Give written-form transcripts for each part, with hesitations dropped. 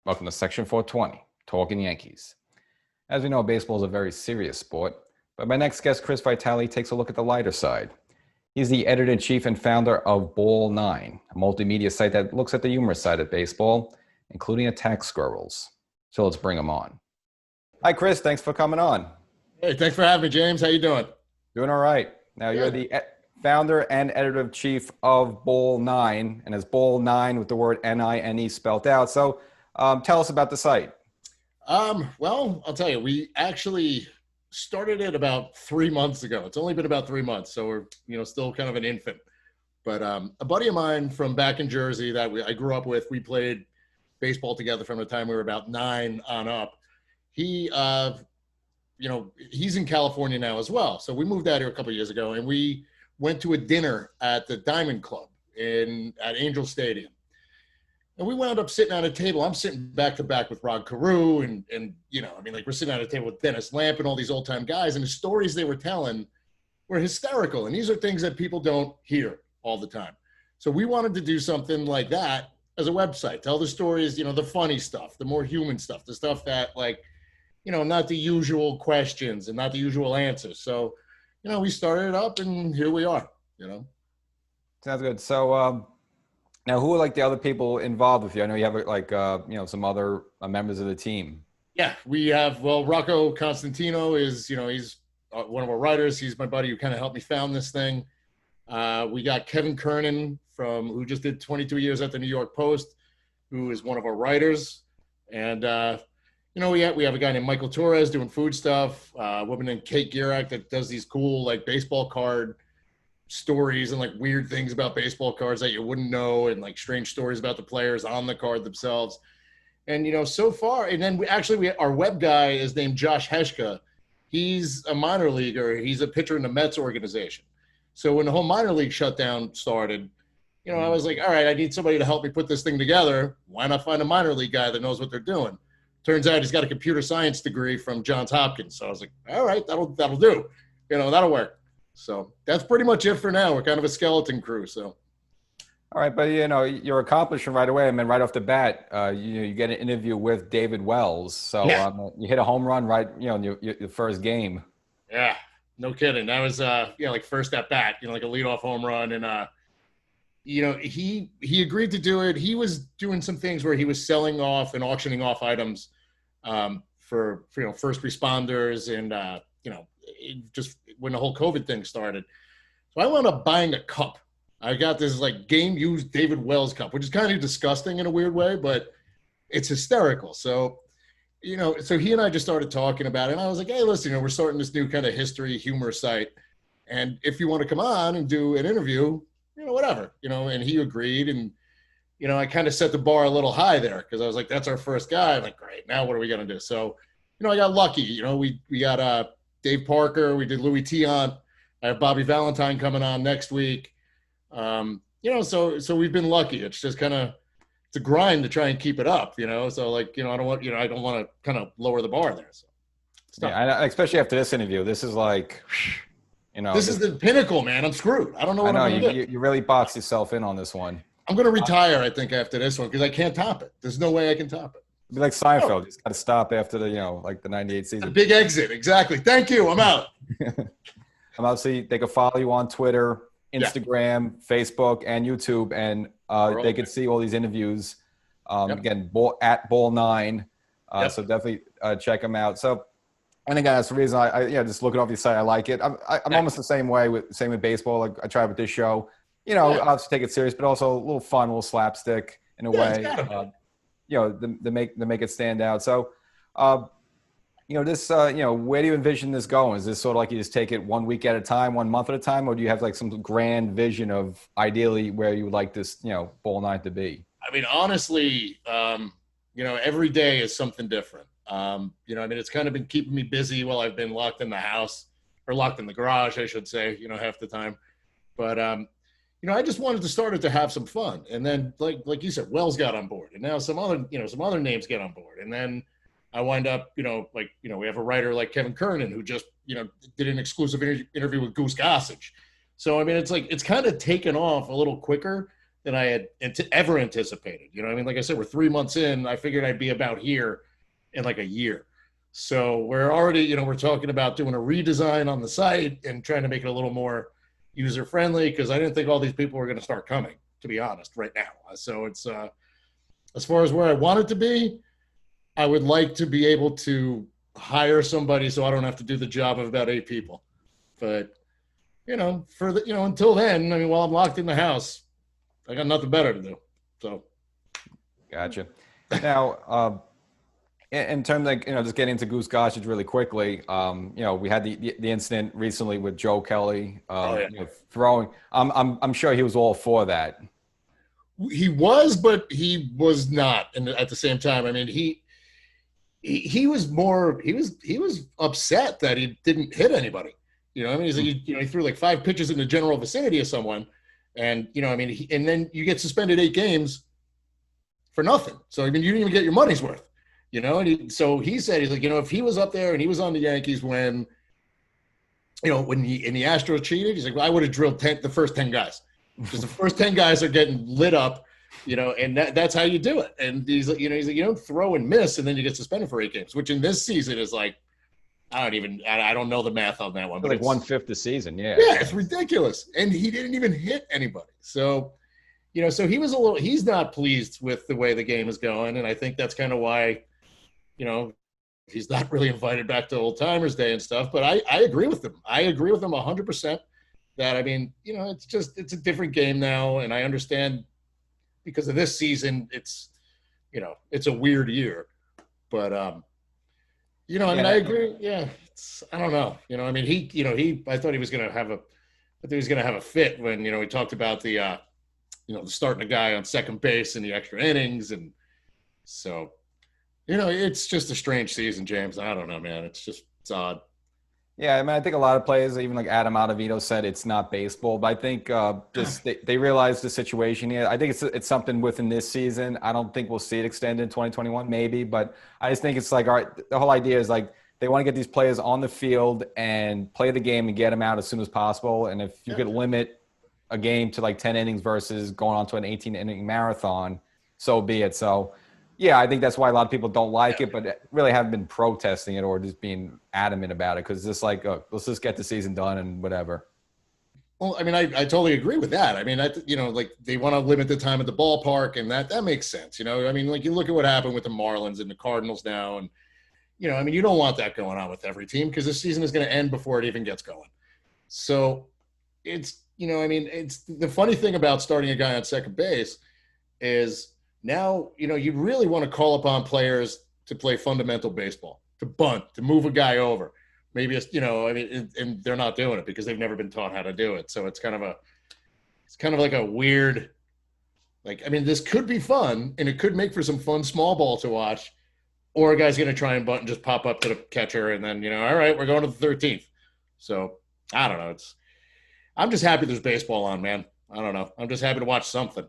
Welcome to Section 420, Talkin Yankees. As we know, baseball is a very serious sport, but my next guest, Chris Vitali, takes a look at the lighter side. He's the editor-in-chief and founder of BallNine, a multimedia site that looks at the humorous side of baseball, including attack squirrels. So let's bring him on. Hi, Chris. Thanks for coming on. Hey, thanks for having me, James. How you doing? Doing all right. Now, you're the founder and editor-in-chief of BallNine, and it's BallNine with the word N-I-N-E spelled out. So tell us about the site. Well, I'll tell you, we actually started it about 3 months ago. It's only been about 3 months, so we're, still kind of an infant. But a buddy of mine from back in Jersey that I grew up with, we played baseball together from the time we were about 9 on up. He, he's in California now as well. So we moved out here a couple of years ago, and we went to a dinner at the Diamond Club at Angel Stadium. And we wound up sitting at a table. I'm sitting back to back with Rod Carew and we're sitting at a table with Dennis Lamp and all these old time guys, and the stories they were telling were hysterical. And these are things that people don't hear all the time. So we wanted to do something like that as a website, tell the stories, the funny stuff, the more human stuff, the stuff that not the usual questions and not the usual answers. So, we started it up and here we are, Sounds good. So, now, who are the other people involved with you? I know you have some other members of the team. Yeah, we have. Well, Rocco Constantino is he's one of our writers. He's my buddy who kind of helped me found this thing. We got Kevin Kernan who just did 22 years at the New York Post, who is one of our writers. And we have a guy named Michael Torres doing food stuff. A woman named Kate Gierak that does these cool baseball card stories and weird things about baseball cards that you wouldn't know, and strange stories about the players on the card themselves. And so far, and then our web guy is named Josh Heshka. He's a minor leaguer. He's a pitcher in the Mets organization. So when the whole minor league shutdown started, I was like, all right, I need somebody to help me put this thing together. Why not find a minor league guy that knows what they're doing? Turns out he's got a computer science degree from Johns Hopkins. So I was like, all right, that'll do. That'll work. So that's pretty much it for now. We're kind of a skeleton crew. So, all right, but you're accomplishing right away. I mean, right off the bat, you get an interview with David Wells. So you hit a home run right, in your first game. Yeah, no kidding. That was first at bat, like a leadoff home run, and he agreed to do it. He was doing some things where he was selling off and auctioning off items for first responders and just when the whole COVID thing started. So I wound up buying a cup. I got this game used David Wells cup, which is kind of disgusting in a weird way, but it's hysterical. So, so he and I just started talking about it. And I was like, hey, listen, we're starting this new kind of history humor site. And if you want to come on and do an interview, whatever, and he agreed. And, I kind of set the bar a little high there because I was like, that's our first guy. I'm like, great. Now what are we going to do? So, I got lucky. We got Dave Parker. We did Louis Tion. I have Bobby Valentine coming on next week. So we've been lucky. It's just it's a grind to try and keep it up, So I don't want to kind of lower the bar there. So yeah, especially after this interview, this is this is the pinnacle, man. I'm screwed. I don't know what I'm going to do. You really boxed yourself in on this one. I'm going to retire, I think, after this one because I can't top it. There's no way I can top it. It'd be like Seinfeld. You just got to stop after the, the 98 season. A big exit. Exactly. Thank you. I'm out. Obviously, they can follow you on Twitter, Instagram, Facebook, and YouTube, and they can see all these interviews. Again, at BallNine. So definitely check them out. So, and again, that's the reason I just looking off your site, I like it. I'm almost the same with baseball. Like I try with this show, obviously take it serious, but also a little fun, a little slapstick in a way. To make it stand out. So, this, where do you envision this going? Is this sort of like you just take it 1 week at a time, 1 month at a time, or do you have some grand vision of ideally where you would like this, BallNine to be? I mean, honestly, every day is something different. It's kind of been keeping me busy while I've been locked in the house or locked in the garage, I should say, half the time. But, I just wanted to start it to have some fun. And then like you said, Wells got on board and now some other names get on board. And then I wind up, we have a writer like Kevin Kernan who just, did an exclusive interview with Goose Gossage. So, I mean, it's kind of taken off a little quicker than I had ever anticipated. You know what I mean? Like I said, we're 3 months in. I figured I'd be about here in like a year. So we're already, you know, we're talking about doing a redesign on the site and trying to make it a little more user friendly, because I didn't think all these people were going to start coming, to be honest, right now. So it's as far as where I want it to be, I would like to be able to hire somebody so I don't have to do the job of about 8 people. But you know, for the, you know, until then, I mean, while I'm locked in the house, I got nothing better to do. So, gotcha. Now, in terms of, you know, just getting into Goose Gossage really quickly, you know, we had the incident recently with Joe Kelly, you know, throwing. I'm sure he was all for that. He was, but he was not, and at the same time, I mean, he was more, he was upset that he didn't hit anybody. You know, I mean, he's like, you know, he threw like 5 pitches in the general vicinity of someone, and you know, I mean, and then you get suspended 8 games for nothing. So I mean, you didn't even get your money's worth. You know, and so he said, he's like, you know, if he was up there and he was on the Yankees when, you know, when he in the Astros cheated, he's like, well, I would have drilled the first 10 guys, because the first 10 guys are getting lit up, you know, and that's how you do it. And he's like, you know, you don't throw and miss and then you get suspended for 8 games, which in this season is like, I don't know the math on that one, but like 1/5 the season. Yeah, it's ridiculous. And he didn't even hit anybody. So, you know, so he's not pleased with the way the game is going. And I think that's kind of why, you know, he's not really invited back to Old Timers Day and stuff. But I agree with him. I agree with him 100% that, I mean, you know, it's a different game now. And I understand because of this season, it's, you know, it's a weird year. But, you know, I mean, I agree. Yeah, I don't know. You know, I mean, I thought he was going to have a fit when, you know, he talked about the, you know, starting a guy on second base in the extra innings. And so, you know, it's just a strange season, James. I don't know, man. It's odd. Yeah, I mean, I think a lot of players, even like Adam Ottavino said, it's not baseball. But I think just they realize the situation here. I think it's something within this season. I don't think we'll see it extend in 2021, maybe. But I just think it's like, all right, the whole idea is like they want to get these players on the field and play the game and get them out as soon as possible. And if you could limit a game to like 10 innings versus going on to an 18-inning marathon, so be it. So, yeah, I think that's why a lot of people don't like it, but really haven't been protesting it or just being adamant about it, because it's just like, let's just get the season done and whatever. Well, I mean, I totally agree with that. I mean, you know, like they want to limit the time at the ballpark, and that makes sense. You know, I mean, like you look at what happened with the Marlins and the Cardinals now, and, you know, I mean, you don't want that going on with every team because this season is going to end before it even gets going. So it's, you know, I mean, it's the funny thing about starting a guy on second base is now, you know, you really want to call upon players to play fundamental baseball, to bunt, to move a guy over. Maybe it's, you know, I mean, and they're not doing it because they've never been taught how to do it. So it's kind of like a weird, like, I mean, this could be fun and it could make for some fun small ball to watch, or a guy's going to try and bunt and just pop up to the catcher and then, you know, all right, we're going to the 13th. So I don't know. I'm just happy there's baseball on, man. I don't know. I'm just happy to watch something.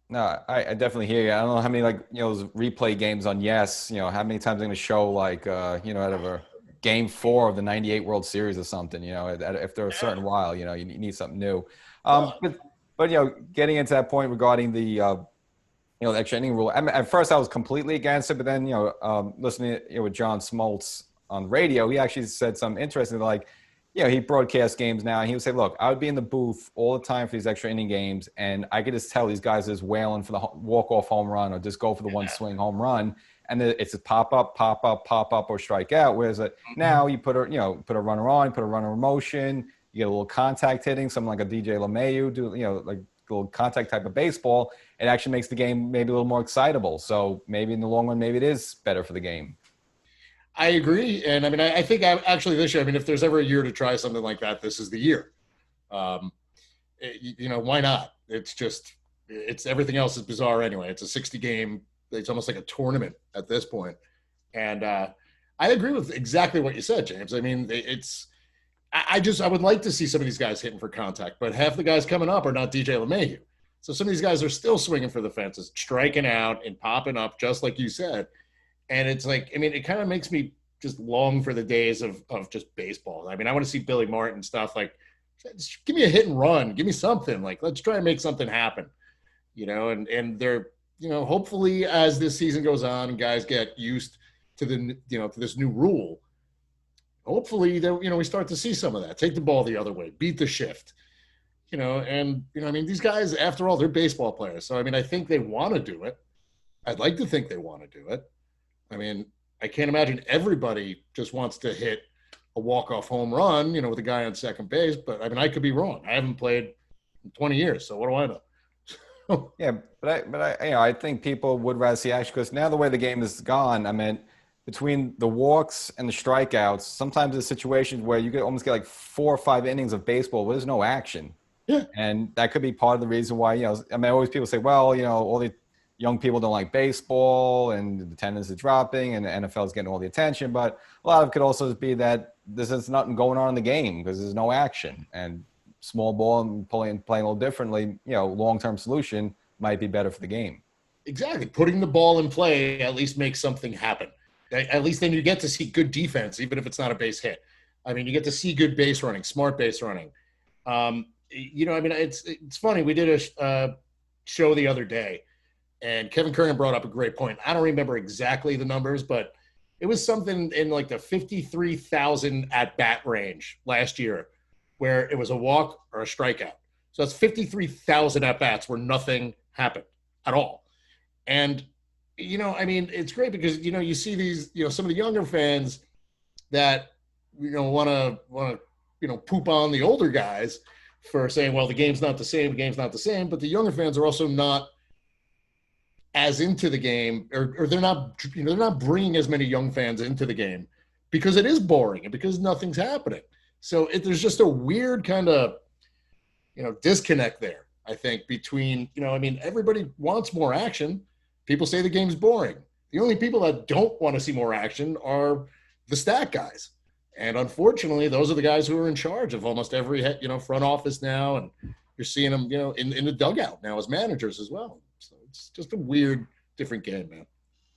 No, I definitely hear you. I don't know how many, like, you know, those replay games on Yes, you know, how many times they're going to show, like, you know, out of a game 4 of the 98 World Series or something, you know, after a certain while, you know, you need something new. But, you know, getting into that point regarding the, you know, the extra inning rule, I mean, at first I was completely against it, but then, you know, listening to, you know, with John Smoltz on radio, he actually said something interesting, like, you know, he broadcasts games now, and he would say, look, I would be in the booth all the time for these extra inning games, and I could just tell these guys is wailing for the walk-off home run or just go for the one-swing home run, and it's a pop-up, or strike out, whereas now you put a runner on, put a runner in motion, you get a little contact hitting, something like a DJ LeMahieu, do, you know, like a little contact type of baseball. It actually makes the game maybe a little more excitable. So maybe in the long run, maybe it is better for the game. I agree. And I mean, I think actually this year, I mean, if there's ever a year to try something like that, this is the year. You know, why not? It's everything else is bizarre anyway. It's a 60 game. It's almost like a tournament at this point. And I agree with exactly what you said, James. I mean, I would like to see some of these guys hitting for contact, but half the guys coming up are not DJ LeMahieu. So some of these guys are still swinging for the fences, striking out and popping up, just like you said. And it's like, I mean, it kind of makes me just long for the days of just baseball. I mean, I want to see Billy Martin stuff, like, just give me a hit and run. Give me something. Like, let's try and make something happen. and they're, hopefully as this season goes on and guys get used to to this new rule, hopefully that, we start to see some of that. Take the ball the other way, beat the shift, these guys, after all, they're baseball players. So, I think they want to do it. I'd like to think they want to do it. I can't imagine everybody just wants to hit a walk-off home run, with a guy on second base. But I could be wrong. I haven't played in 20 years, so what do I know? Yeah, but I think people would rather see action, because now the way the game is gone, between the walks and the strikeouts, sometimes there's situations where you could almost get like 4 or 5 innings of baseball where there's no action. Yeah. And that could be part of the reason why, always people say, well, all the young people don't like baseball and the attendance is dropping and the NFL is getting all the attention. But a lot of it could also be that there's just nothing going on in the game because there's no action. And small ball and playing a little differently, long-term solution might be better for the game. Exactly. Putting the ball in play at least makes something happen. At least then you get to see good defense, even if it's not a base hit. You get to see good base running, smart base running. It's funny. We did a show the other day, and Kevin Kernan brought up a great point. I don't remember exactly the numbers, but it was something in like the 53,000 at-bat range last year, where it was a walk or a strikeout. So that's 53,000 at-bats where nothing happened at all. And, it's great because, you see these, some of the younger fans that, want to, poop on the older guys for saying, well, the game's not the same. But the younger fans are also not as into the game, or they're not bringing as many young fans into the game because it is boring and because nothing's happening. So there's just a weird kind of, disconnect there, I think, between, everybody wants more action. People say the game's boring. The only people that don't want to see more action are the stat guys. And unfortunately, those are the guys who are in charge of almost every, front office now. And you're seeing them, in the dugout now as managers as well. So it's just a weird, different game, man.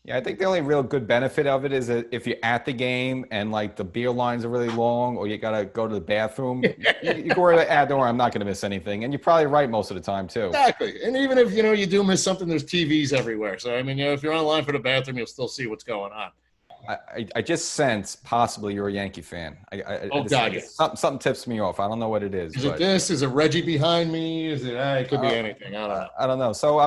Yeah, I think the only real good benefit of it is that if you're at the game and like the beer lines are really long or you got to go to the bathroom, you can worry about, don't worry, I'm not going to miss anything. And you're probably right most of the time too. Exactly. And even if, you do miss something, there's TVs everywhere. So, if you're online for the bathroom, you'll still see what's going on. I just sense possibly you're a Yankee fan. Something tips me off. I don't know what it is. Is it this? Is it Reggie behind me? Is it? It could be anything. I don't know. I don't know. So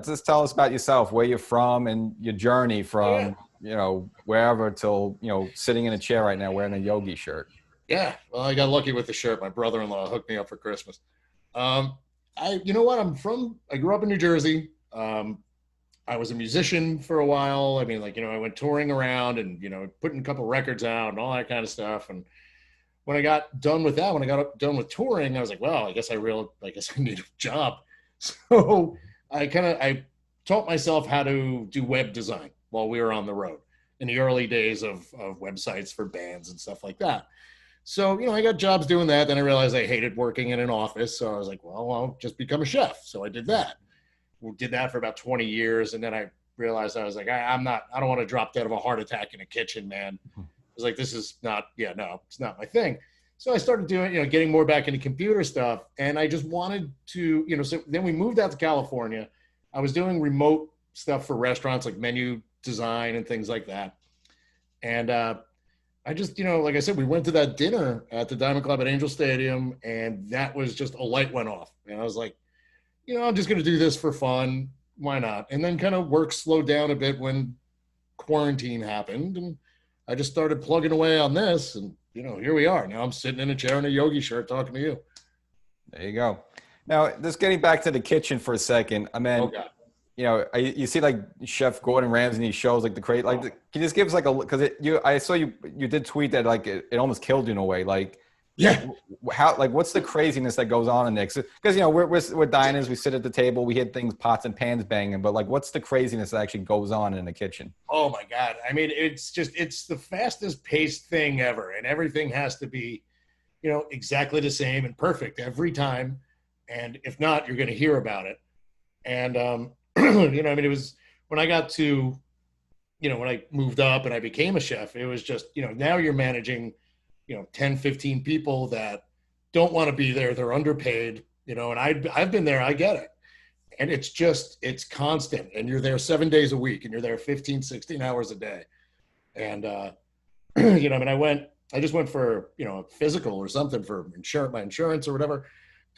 just tell us about yourself, where you're from, and your journey from wherever till sitting in a chair right now wearing a Yogi shirt. Yeah. Well, I got lucky with the shirt. My brother-in-law hooked me up for Christmas. I grew up in New Jersey. I was a musician for a while. I went touring around and, putting a couple records out and all that kind of stuff. And when I got done with that, when I got done with touring, I was like, well, I guess I need a job. So I taught myself how to do web design while we were on the road in the early days of websites for bands and stuff like that. So, I got jobs doing that. Then I realized I hated working in an office. So I was like, well, I'll just become a chef. So I did that. We did that for about 20 years. And then I realized I was like, I don't want to drop dead of a heart attack in a kitchen, man. I was like, this is not, it's not my thing. So I started doing, getting more back into computer stuff. And I just wanted to, so then we moved out to California. I was doing remote stuff for restaurants, like menu design and things like that. And I just, like I said, we went to that dinner at the Diamond Club at Angel Stadium, and that was just a light went off. And I was like, I'm just going to do this for fun. Why not? And then kind of work slowed down a bit when quarantine happened. And I just started plugging away on this. And, here we are. Now I'm sitting in a chair in a Yogi shirt talking to you. There you go. Now, just getting back to the kitchen for a second. Oh, God. You see like Chef Gordon Ramsay, he shows like the crate. Like, can you just give us like I saw you did tweet that like it almost killed you in a way. Like, yeah. What's the craziness that goes on in there? Because we're diners, we sit at the table, we hit things, pots and pans banging, but like, what's the craziness that actually goes on in the kitchen? Oh my God! It's the fastest paced thing ever, and everything has to be, exactly the same and perfect every time. And if not, you're going to hear about it. And it was when I got to, when I moved up and I became a chef, it was just, now you're managing 10, 15 people that don't want to be there. They're underpaid, and I've been there. I get it. And it's constant. And you're there 7 days a week and you're there 15, 16 hours a day. And, you know, I mean, I just went for, you know, a physical or something for my insurance or whatever.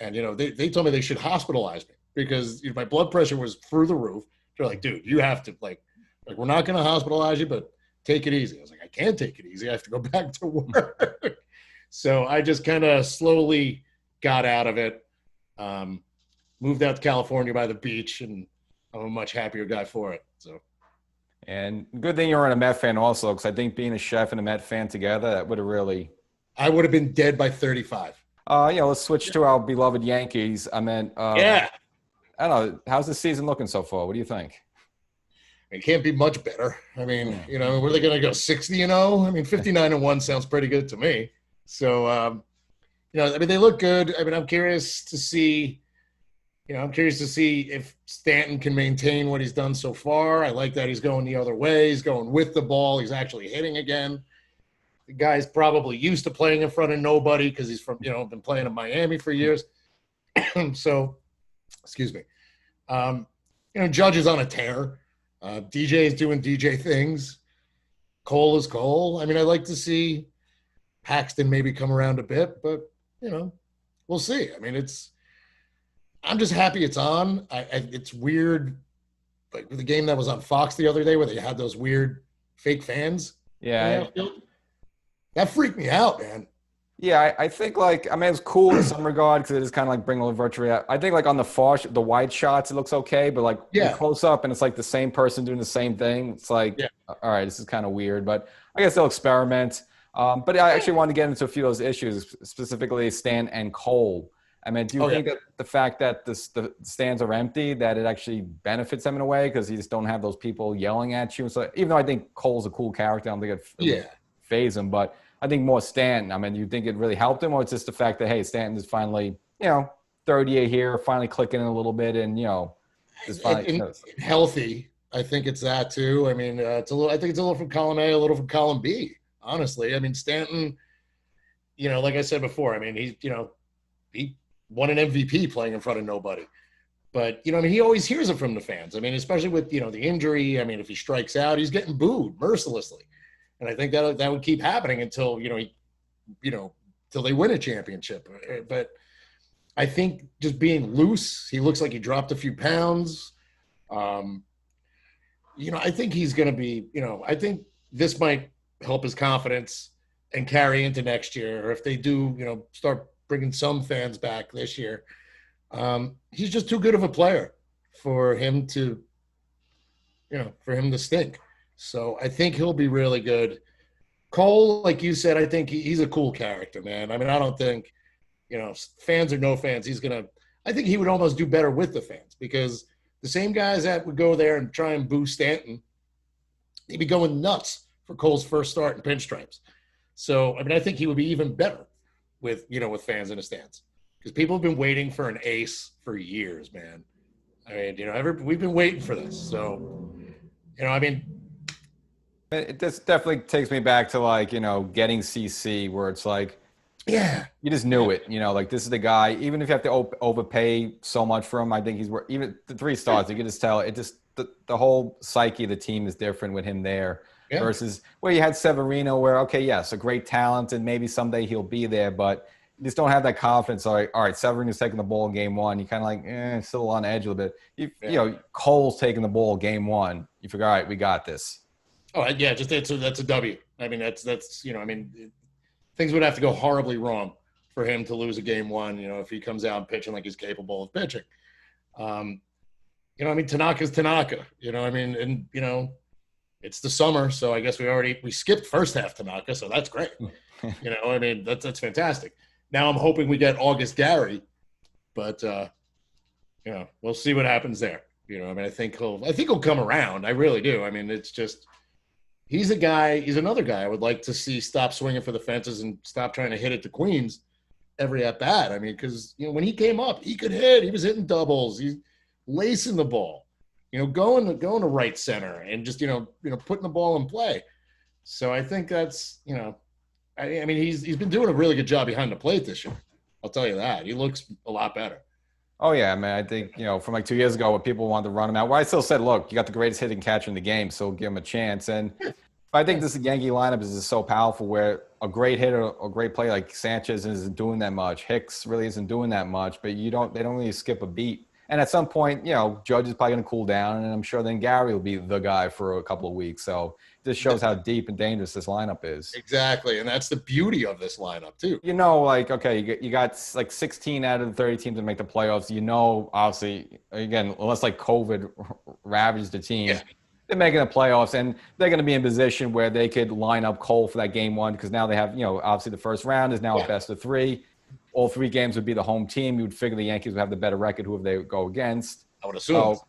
And, you know, they told me they should hospitalize me because, you know, my blood pressure was through the roof. They're like, dude, you have to like we're not going to hospitalize you, but take it easy. I was like, I can't take it easy. I have to go back to work. So I just kind of slowly got out of it. Moved out to California by the beach, and I'm a much happier guy for it. So, and good thing you're a Met fan also, because I think being a chef and a Met fan together, that would have really. I would have been dead by 35. Yeah, let's switch to our beloved Yankees. I mean, yeah. I don't know. How's the season looking so far? What do you think? It can't be much better. I mean, you know, were they going to go 60-0? I mean, 59-1 sounds pretty good to me. So, you know, I mean, they look good. I mean, I'm curious to see if Stanton can maintain what he's done so far. I like that he's going the other way. He's going with the ball. He's actually hitting again. The guy's probably used to playing in front of nobody because he's from, you know, been playing in Miami for years. So, excuse me. You know, Judge is on a tear. DJ is doing DJ things. Cole is Cole. I mean, I'd like to see Paxton maybe come around a bit, but, you know, we'll see. I mean, I'm just happy it's on. It's weird, like with the game that was on Fox the other day where they had those weird fake fans. Yeah. That freaked me out, man. Yeah, I think like, I mean, it's cool in some regard because it is kind of like bring a little virtual reality. I think like on the wide shots, it looks okay, but like close up and it's like the same person doing the same thing. It's like, all right, this is kind of weird, but I guess they'll experiment. But I actually wanted to get into a few of those issues, specifically Stan and Cole. I mean, do you think that the fact that the stands are empty, that it actually benefits them in a way because you just don't have those people yelling at you? So even though I think Cole's a cool character, I don't think it phase him, but I think more Stanton. I mean, you think it really helped him, or it's just the fact that, hey, Stanton is finally, you know, third year here, finally clicking in a little bit, and, you know, just finally healthy. I think it's that too. I mean, I think it's a little from column A, a little from column B, honestly. I mean, Stanton, you know, like I said before, I mean, he won an MVP playing in front of nobody. But, you know, I mean, he always hears it from the fans. I mean, especially with, you know, the injury. I mean, if he strikes out, he's getting booed mercilessly. And I think that would keep happening until, till they win a championship. But I think just being loose, he looks like he dropped a few pounds. You know, I think he's going to be, you know, I think this might help his confidence and carry into next year. Or if they do, you know, start bringing some fans back this year. He's just too good of a player for him to stink. So I think he'll be really good. Cole, like you said, I think he's a cool character, man. I mean, I don't think, you know, fans or no fans, I think he would almost do better with the fans because the same guys that would go there and try and boo Stanton, they'd be going nuts for Cole's first start in pinstripes. So, I mean, I think he would be even better with fans in the stands because people have been waiting for an ace for years, man. I mean, you know, we've been waiting for this. So, you know, I mean, it just definitely takes me back to like, you know, getting CC where it's like, you just knew it, you know, like this is the guy, even if you have to overpay so much for him, I think he's even the 3 stars, you can just tell it just, the whole psyche of the team is different with him there versus where you had Severino where, okay, yes, a great talent and maybe someday he'll be there, but you just don't have that confidence. Like, all right, Severino's taking the ball game 1. You kind of like, still on edge a little bit. You know, Cole's taking the ball game 1. You figure, all right, we got this. Oh, yeah, just that's a W. I mean, that's you know, I mean, things would have to go horribly wrong for him to lose a game 1, you know, if he comes out pitching like he's capable of pitching. You know, I mean, Tanaka's Tanaka, you know, I mean, and, you know, it's the summer, so I guess we skipped first half Tanaka, so that's great. You know, I mean, that's fantastic. Now I'm hoping we get August Gary, but, you know, we'll see what happens there. You know, I mean, I think he'll come around. I really do. I mean, it's just, he's another guy I would like to see stop swinging for the fences and stop trying to hit it to Queens every at bat. I mean, because, you know, when he came up, he could hit. He was hitting doubles. He's lacing the ball, you know, going to right center and just, you know, putting the ball in play. So I think that's, you know, I mean, he's been doing a really good job behind the plate this year. I'll tell you that. He looks a lot better. Oh, yeah, man. I think, from like 2 years ago when people wanted to run him out, where I still said, look, you got the greatest hitting catcher in the game, so give him a chance. And I think this Yankee lineup is just so powerful where a great hitter or great player like Sanchez isn't doing that much. Hicks really isn't doing that much, but they don't really skip a beat. And at some point, Judge is probably going to cool down, and I'm sure then Gary will be the guy for a couple of weeks. So this shows how deep and dangerous this lineup is. Exactly, and that's the beauty of this lineup too. Okay, you got like 16 out of the 30 teams that make the playoffs. Obviously, again, unless like COVID ravaged the team, they're making the playoffs, and they're going to be in position where they could line up Cole for that game one because now they have, obviously the first round is now a best of three. All three games would be the home team. You would figure the Yankees would have the better record, whoever they go against. I would assume. So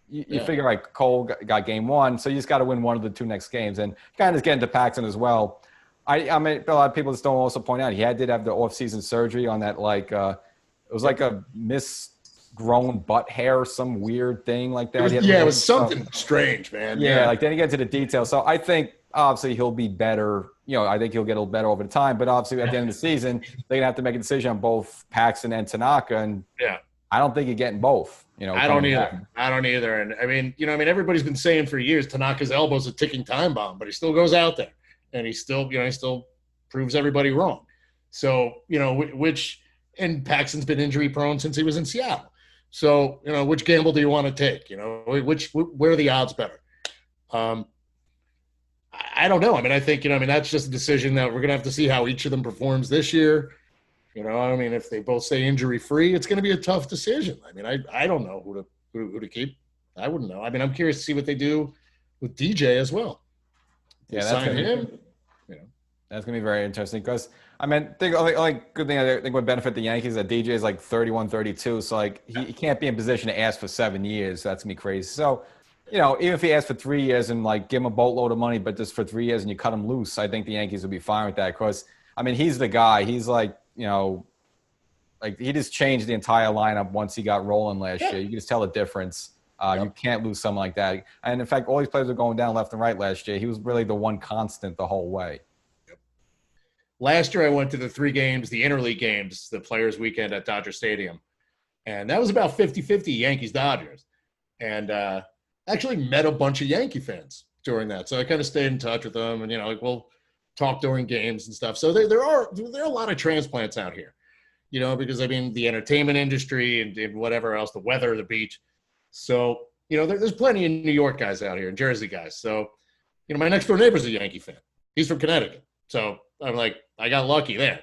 you figure like Cole got game one, so you just got to win one of the two next games. And kind of getting to Paxton as well. I mean, a lot of people just don't also point out he did have the off-season surgery on that it was like a misgrown butt hair, some weird thing like that. It was something strange, man. Yeah, like then you get to the details. So I think obviously he'll be better. I think he'll get a little better over the time. But obviously at the end of the season, they're gonna have to make a decision on both Paxton and Tanaka. And I don't think you're getting both. I don't either. And I mean, everybody's been saying for years Tanaka's elbow's a ticking time bomb, but he still goes out there and he still proves everybody wrong. So and Paxton's been injury prone since he was in Seattle. So which gamble do you want to take? Where are the odds better? I don't know. I mean, I think, that's just a decision that we're going to have to see how each of them performs this year. If they both stay injury free, it's going to be a tough decision. I mean, I don't know who to keep. I wouldn't know. I mean, I'm curious to see what they do with DJ as well. Yeah, that's going to be very interesting because, good thing I think would benefit the Yankees that DJ is like 31, 32. So, he can't be in position to ask for 7 years. So that's going to be crazy. So, even if he asked for 3 years and, give him a boatload of money, but just for 3 years and you cut him loose, I think the Yankees would be fine with that because, he's the guy. He's he just changed the entire lineup once he got rolling last year. You can just tell the difference. You can't lose someone like that. And, in fact, all these players are going down left and right last year. He was really the one constant the whole way. Last year I went to the 3 games, the interleague games, the Players Weekend at Dodger Stadium. And that was about 50-50 Yankees-Dodgers. And actually met a bunch of Yankee fans during that. So I kind of stayed in touch with them and, we'll talk during games and stuff. So there are a lot of transplants out here, because the entertainment industry and whatever else, the weather, the beach. So, there's plenty of New York guys out here and Jersey guys. So, my next door neighbor's a Yankee fan. He's from Connecticut. So I'm like, I got lucky there.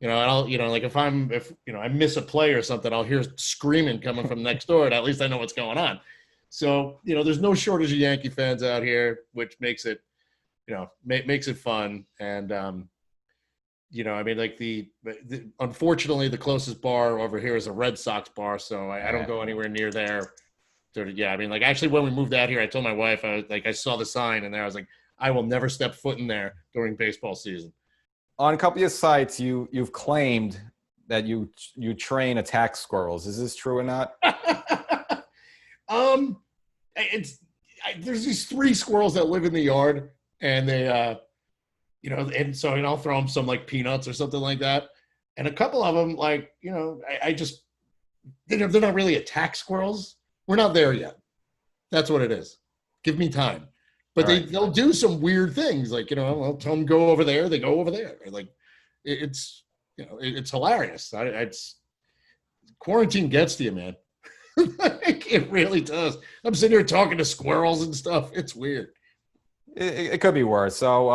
And I'll, if I miss a play or something, I'll hear screaming coming from next door and at least I know what's going on. So, there's no shortage of Yankee fans out here, which makes it, makes it fun. And, unfortunately the closest bar over here is a Red Sox bar. So I don't go anywhere near there. Actually when we moved out here, I told my wife, I saw the sign and there, I was like, I will never step foot in there during baseball season. On a couple of there's you've claimed that you train attack squirrels. Is this true or not? There's these 3 squirrels that live in the yard and they, and I'll throw them some peanuts or something like that. And a couple of them, they're not really attack squirrels. We're not there yet. That's what it is. Give me time. But they'll do some weird things. I'll tell them go over there. They go over there. It's hilarious. Quarantine gets to you, man. It really does. I'm sitting here talking to squirrels and stuff. It's weird. It could be worse. So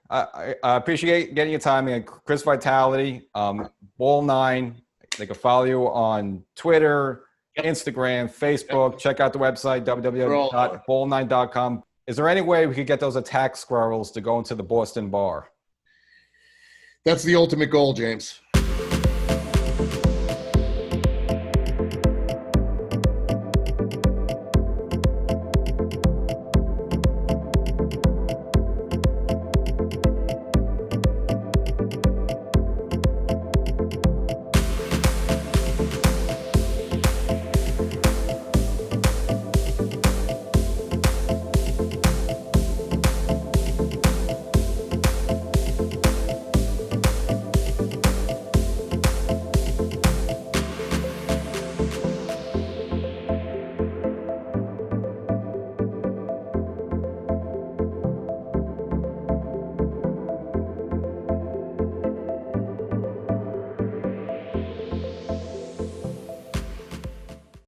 I appreciate getting your time. Chris Vitali, BallNine. They can follow you on Twitter, Instagram, Facebook. Check out the website, www.ballnine.com. Is there any way we could get those attack squirrels to go into the Boston bar? That's the ultimate goal, James.